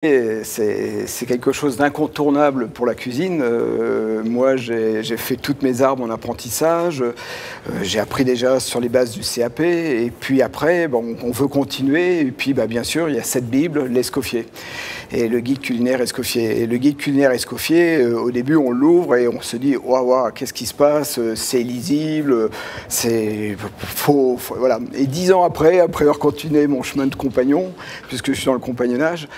C'est quelque chose d'incontournable pour la cuisine. Moi, j'ai fait toutes mes armes en apprentissage. J'ai appris déjà sur les bases du CAP. Et puis après, bon, on veut continuer. Et puis, bien sûr, il y a cette Bible, l'Escoffier. Et le guide culinaire Escoffier. Et le guide culinaire Escoffier, au début, on l'ouvre et on se dit « Waouh, qu'est-ce qui se passe? C'est illisible, c'est faux. » Voilà. Et 10 ans après avoir continué mon chemin de compagnon, puisque je suis dans le compagnonnage,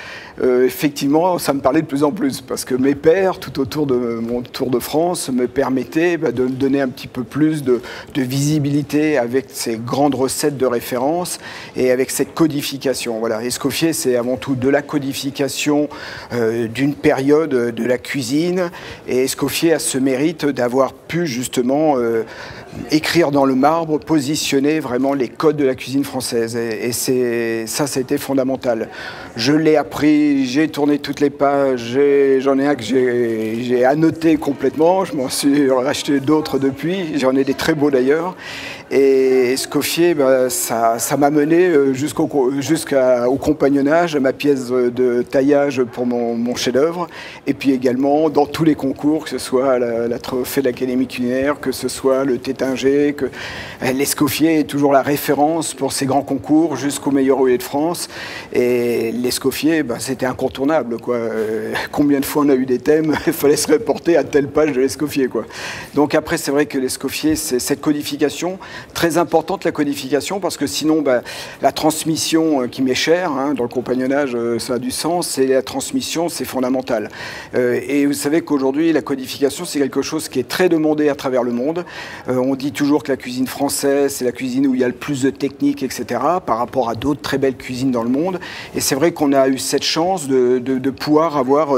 effectivement, ça me parlait de plus en plus parce que mes pairs, tout autour de mon Tour de France, me permettaient de me donner un petit peu plus de visibilité avec ces grandes recettes de référence et avec cette codification. Voilà, Escoffier, c'est avant tout de la codification d'une période de la cuisine, et Escoffier a ce mérite d'avoir pu justement écrire dans le marbre, positionner vraiment les codes de la cuisine française. Et ça a été fondamental. Je l'ai appris, j'ai tourné toutes les pages, j'en ai un que j'ai annoté complètement, je m'en suis racheté d'autres depuis, j'en ai des très beaux d'ailleurs. Et Escoffier, ça m'a mené jusqu'au compagnonnage, ma pièce de taillage pour mon chef-d'œuvre, et puis également dans tous les concours, que ce soit la trophée de l'Académie culinaire, que ce soit le Tétinger, que l'Escoffier est toujours la référence pour ces grands concours jusqu'au meilleur oeillet de France. Et l'Escoffier, c'était incontournable, quoi. Combien de fois on a eu des thèmes, il fallait se reporter à telle page de l'Escoffier, quoi. Donc après, c'est vrai que l'Escoffier, c'est cette codification, très importante la codification, parce que sinon, la transmission qui m'est chère, dans le compagnonnage, ça a du sens, et la transmission, c'est fondamental. Et vous savez qu'aujourd'hui, la codification, c'est quelque chose qui est très demandé à travers le monde. On dit toujours que la cuisine française, c'est la cuisine où il y a le plus de techniques, etc., par rapport à d'autres très belles cuisines dans le monde. Et c'est vrai qu'on a eu cette chance de pouvoir avoir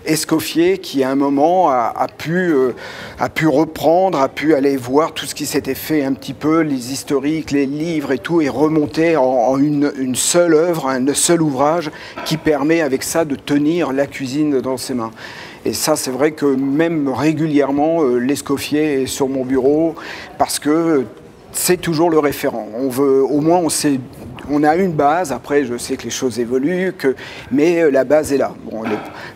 Escoffier qui, à un moment, a pu reprendre, a pu aller voir tout ce qui s'était fait un petit peu, les historiques, les livres et tout, et remonter en une seule œuvre, un seul ouvrage qui permet avec ça de tenir la cuisine dans ses mains. Et ça, c'est vrai que même régulièrement, l'Escoffier est sur mon bureau parce que c'est toujours le référent. Au moins, on a une base. Après, je sais que les choses évoluent, mais la base est là. Bon,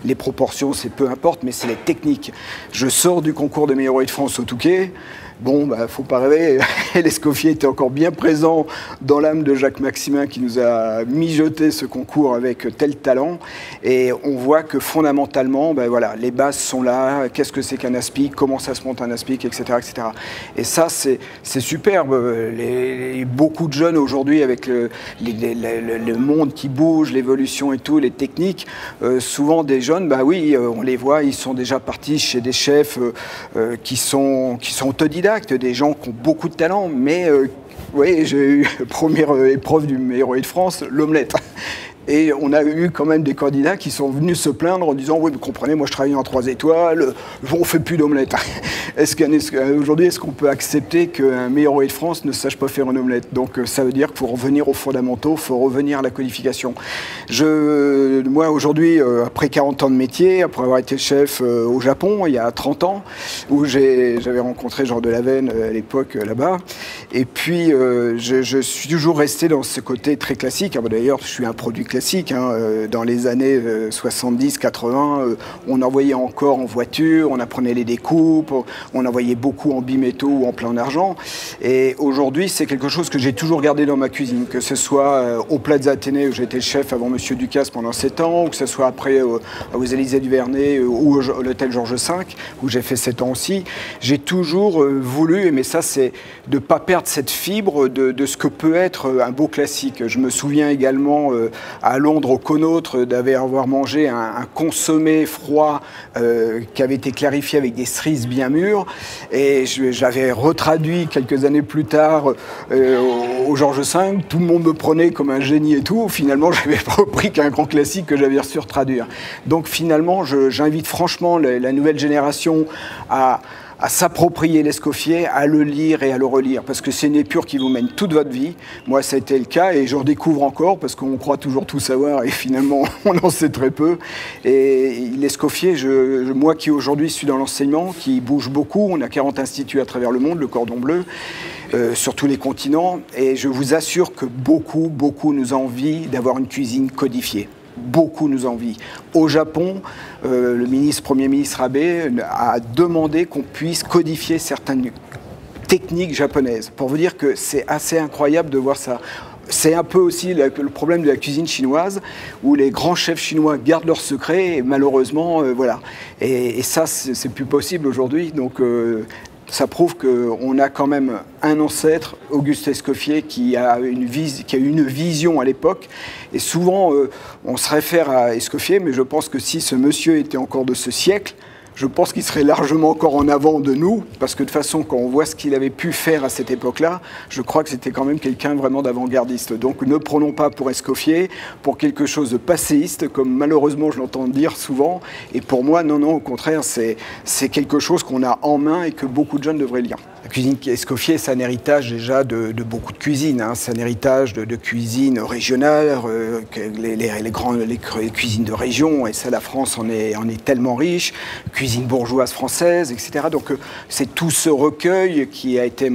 les proportions, c'est peu importe, mais c'est les techniques. Je sors du concours de meilleur oeil de France au Touquet. Bon, faut pas rêver, l'Escoffier était encore bien présent dans l'âme de Jacques Maximin qui nous a mijoté ce concours avec tel talent. Et on voit que fondamentalement, voilà, les bases sont là. Qu'est-ce que c'est qu'un aspic? Comment ça se monte un aspic, etc., etc. Et ça, c'est superbe. Beaucoup de jeunes aujourd'hui, avec le monde qui bouge, l'évolution et tout, les techniques, souvent des jeunes, oui, on les voit, ils sont déjà partis chez des chefs qui sont autodidactes, des gens qui ont beaucoup de talent, mais oui, j'ai eu la première épreuve du meilleur oeillet de France, l'omelette. Et on a eu quand même des candidats qui sont venus se plaindre en disant « Oui, vous comprenez, moi je travaille en 3 étoiles, on ne fait plus d'omelette. » Aujourd'hui, est-ce qu'on peut accepter qu'un meilleur oeillet de France ne sache pas faire une omelette? Donc ça veut dire qu'il faut revenir aux fondamentaux, il faut revenir à la codification. Moi, aujourd'hui, après 40 ans de métier, après avoir été chef au Japon, il y a 30 ans, où j'avais rencontré Jean Delaveine à l'époque là-bas, et puis je suis toujours resté dans ce côté très classique. D'ailleurs, je suis un produit classique. Dans les années 70-80, on envoyait encore en voiture, on apprenait les découpes, on envoyait beaucoup en bimétaux ou en plein argent. Et aujourd'hui, c'est quelque chose que j'ai toujours gardé dans ma cuisine, que ce soit au Plaza Athénée où j'étais chef avant Monsieur Ducasse pendant 7 ans, ou que ce soit après aux Élysées du Vernet ou à l'hôtel Georges V, où j'ai fait 7 ans aussi. J'ai toujours voulu, mais ça c'est de ne pas perdre cette fibre de ce que peut être un beau classique. Je me souviens également à Londres, au Connautre, d'avoir mangé un consommé froid qui avait été clarifié avec des cerises bien mûres. Et j'avais retraduit quelques années plus tard au Georges V. Tout le monde me prenait comme un génie et tout. Finalement, j'avais repris qu'un grand classique que j'avais reçu retraduire. Donc finalement, j'invite franchement la nouvelle génération à s'approprier l'Escoffier, à le lire et à le relire, parce que c'est une épure qui vous mène toute votre vie. Moi, ça a été le cas, et j'en découvre encore, parce qu'on croit toujours tout savoir, et finalement, on en sait très peu. Et l'Escoffier, moi qui aujourd'hui suis dans l'enseignement, qui bouge beaucoup, on a 40 instituts à travers le monde, le Cordon Bleu, sur tous les continents, et je vous assure que beaucoup nous envient d'avoir une cuisine codifiée. beaucoup nous envient. Au Japon, le Premier ministre Abe a demandé qu'on puisse codifier certaines techniques japonaises. Pour vous dire que c'est assez incroyable de voir ça. C'est un peu aussi le problème de la cuisine chinoise, où les grands chefs chinois gardent leurs secrets, et malheureusement, voilà. Et ça, c'est plus possible aujourd'hui. Donc, ça prouve qu'on a quand même un ancêtre, Auguste Escoffier, qui a eu une vision à l'époque. Et souvent, on se réfère à Escoffier, mais je pense que si ce monsieur était encore de ce siècle, je pense qu'il serait largement encore en avant de nous, parce que de toute façon, quand on voit ce qu'il avait pu faire à cette époque-là, je crois que c'était quand même quelqu'un vraiment d'avant-gardiste. Donc ne prenons pas pour Escoffier, pour quelque chose de passéiste, comme malheureusement je l'entends dire souvent. Et pour moi, non, au contraire, c'est quelque chose qu'on a en main et que beaucoup de jeunes devraient lire. La cuisine Escoffier, c'est un héritage déjà de beaucoup de cuisines. Hein. C'est un héritage de cuisine régionale, les cuisines de région, et ça, la France en est tellement riche. Cuisine bourgeoise française, etc. Donc c'est tout ce recueil qui a été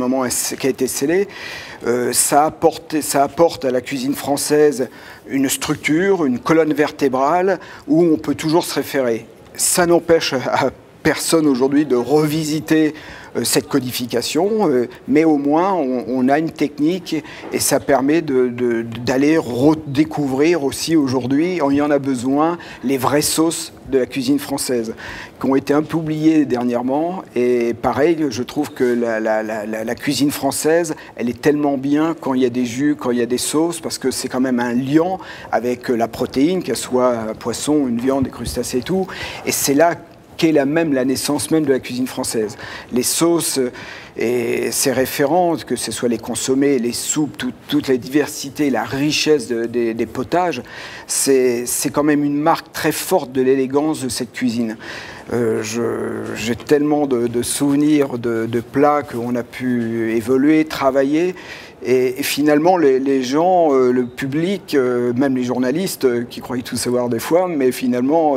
scellé. Ça apporte à la cuisine française une structure, une colonne vertébrale où on peut toujours se référer. Ça n'empêche à personne aujourd'hui de revisiter cette codification, mais au moins on a une technique et ça permet d'aller redécouvrir aussi aujourd'hui, il y en a besoin, les vraies sauces de la cuisine française, qui ont été un peu oubliées dernièrement. Et pareil, je trouve que la cuisine française, elle est tellement bien quand il y a des jus, quand il y a des sauces, parce que c'est quand même un lien avec la protéine, qu'elle soit un poisson, une viande, des crustacés et tout. Et c'est là qu'est la naissance même de la cuisine française. Les sauces et ses références, que ce soit les consommés, les soupes, toute la diversité, la richesse des potages, c'est quand même une marque très forte de l'élégance de cette cuisine. J'ai tellement de souvenirs de plats qu'on a pu évoluer, travailler. Et finalement, les gens, le public, même les journalistes qui croient tout savoir des fois, mais finalement,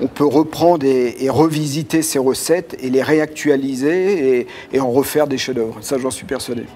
on peut reprendre et revisiter ces recettes et les réactualiser et en refaire des chefs-d'œuvre. Ça, j'en suis persuadé.